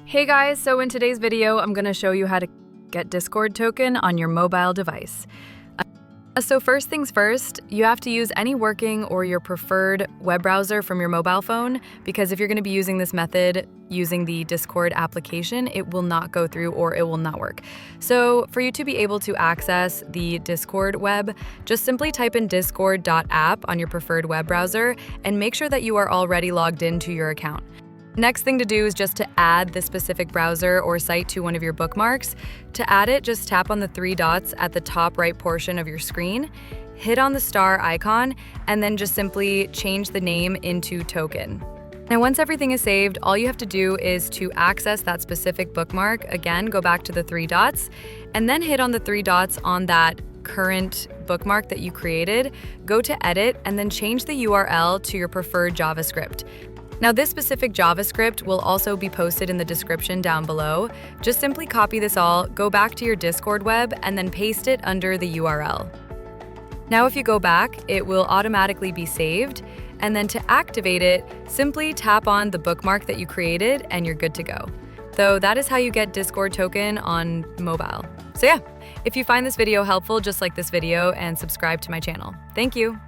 Hey guys, so in today's video, I'm going to show you how to get Discord token on your mobile device. So first things first, you have to use any working or your preferred web browser from your mobile phone, because if you're going to be using this method using the Discord application, it will not go through or it will not work. So for you to be able to access the Discord web, just simply type in discord.app on your preferred web browser and make sure that you are already logged into your account. Next thing to do is just to add the specific browser or site to one of your bookmarks. To add it, just tap on the three dots at the top right portion of your screen, hit on the star icon, and then just simply change the name into token. Now, once everything is saved, all you have to do is to access that specific bookmark. Again, go back to the three dots, and then hit on the three dots on that current bookmark that you created. Go to edit, and then change the URL to your preferred JavaScript. Now, this specific JavaScript will also be posted in the description down below. Just simply copy this all, go back to your Discord web, and then paste it under the URL. Now, if you go back, it will automatically be saved. And then to activate it, simply tap on the bookmark that you created and you're good to go. So that is how you get Discord token on mobile. So yeah, if you find this video helpful, just like this video and subscribe to my channel. Thank you.